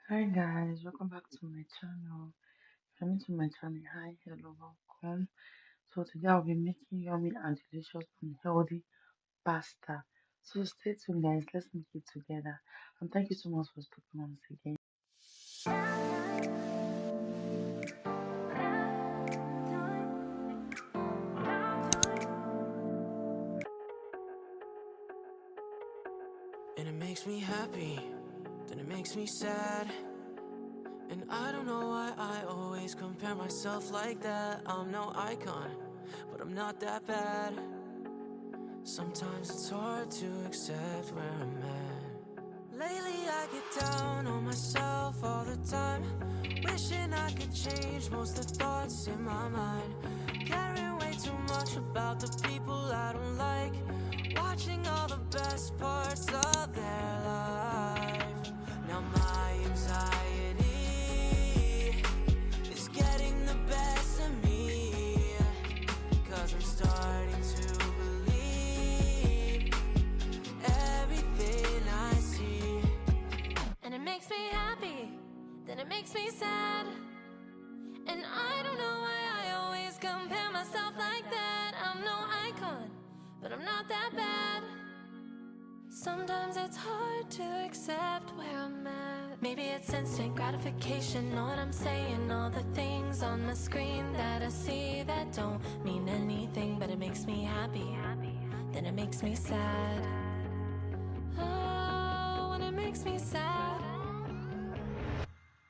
Hi guys, welcome back to my channel. Coming to my channel, hi, hello, welcome. So today I'll be making yummy and delicious and healthy pasta. So stay tuned guys, let's make it together. And thank you so much for stopping once again. And it makes me happy, then it makes me sad. And I don't know why I always compare myself like that. I'm no icon, but I'm not that bad. Sometimes it's hard to accept where I'm at. Lately I get down on myself all the time, wishing I could change most of the thoughts in my mind. Caring way too much about the people I don't like, watching all the best parts of their life. Now my anxiety is getting the best of me, 'cause I'm starting to believe everything I see. And it makes me happy, then it makes me sad. And I don't know why I always compare myself like that. I'm no icon, but I'm not that bad. Sometimes it's hard to accept where I'm at. Maybe it's instant gratification, know what I'm saying? All the things on my screen that I see that don't mean anything, but it makes me happy, then it makes me sad. Oh, when it makes me sad.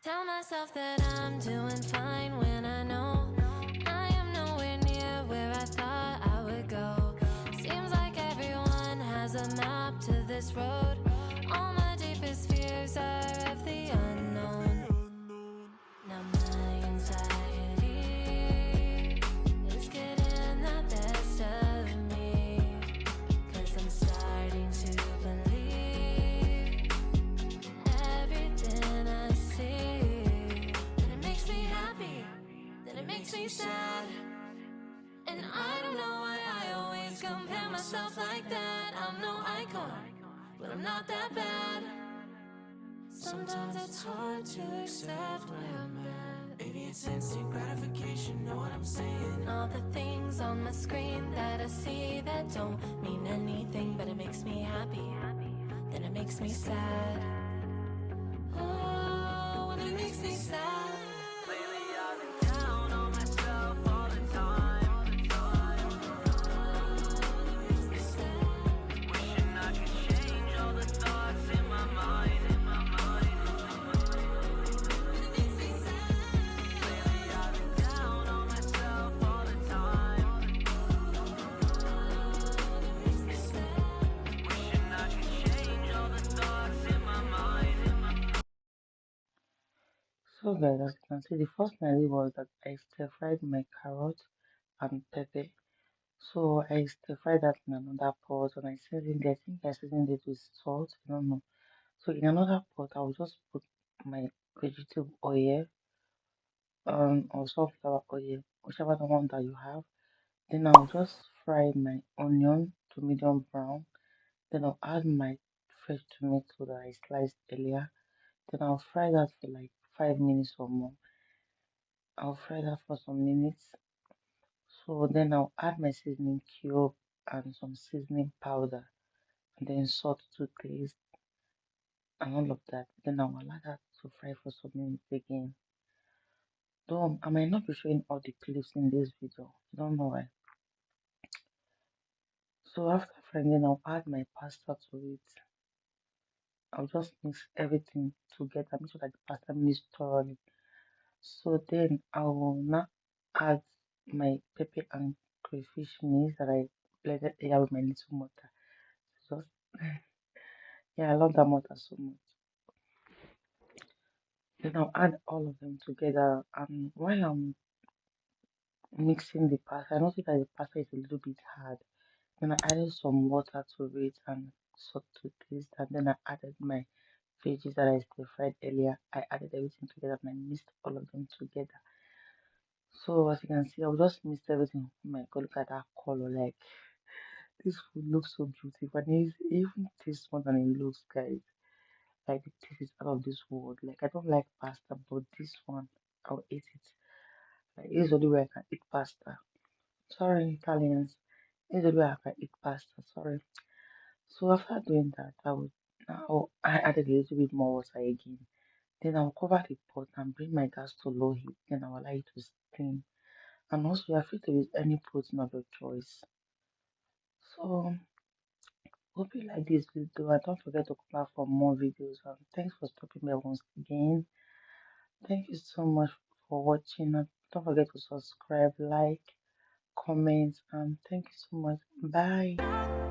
Tell myself that I'm doing fine when I know I am nowhere near where I thought I would go. Seems like everyone has a map to this road. All my deepest fears are of the unknown. Now my anxiety is getting the best of me, 'cause I'm starting to believe everything I see. And it makes me happy, then it makes me sad. And I don't know why I always compare myself like that. I'm no icon, but I'm not that bad. Sometimes it's hard to accept where I'm at. Maybe it's instant gratification, know what I'm saying? All the things on my screen that I see that don't mean anything, but it makes me happy, then it makes me sad. Oh, when it makes me sad. Lately I've been down on myself all the time. It makes me sad. Wishing I could change all the thoughts in my mind. When it makes me sad. Lately I've been down on myself all the time. It makes me sad. Wishing I could change all the thoughts in my mind. So guys, as you can see, the first thing I did was that I stir fried my carrot and pepper. So I stir fried that in another pot and I seasoned it. I think I seasoned it with salt, I don't know. So in another pot, I will just put my vegetable oil or sunflower oil, whichever the one that you have. Then I'll just fry my onion to medium brown. Then I'll add my fresh tomato that I sliced earlier. Then I'll fry that for like 5 minutes or more. I'll fry that for some minutes. So then I'll add my seasoning cube and some seasoning powder and then salt to taste and all of that. Then I'll allow that to fry for some minutes again. Though I might not be showing all the clips in this video. I don't know why. So after frying, then I'll add my pasta to it. I'll just mix everything together, make sure that the pasta mixed thoroughly. So then I will now add my pepper and crayfish mix that I blended here with my little mortar. Just yeah, I love that mortar so much. Then I'll add all of them together. And while I'm mixing the pasta, I noticed that the pasta is a little bit hard. Then I added some water to it and salt to taste. And then I added my veggies that I stir fried earlier. I added everything together and I mixed all of them together. So as you can see, I'll just mix everything. Oh my god, look at that color. Like this food looks so beautiful and it even tastes more than it looks, guys. like the taste is out of this world. Like I don't like pasta, but this one I'll eat it. Like this is the only way I can eat pasta. Sorry, Italians. This is the way I can eat pasta. Sorry. So after doing that, I would now I added a little bit more water again. Then I'll cover the pot and bring my gas to low heat. Then I'll allow it to steam. And also you are free to use any protein of your choice. So hope you like this video and don't forget to come back for more videos. And thanks for stopping by once again. Thank you so much for watching. And don't forget to subscribe, like, comment, and thank you so much. Bye.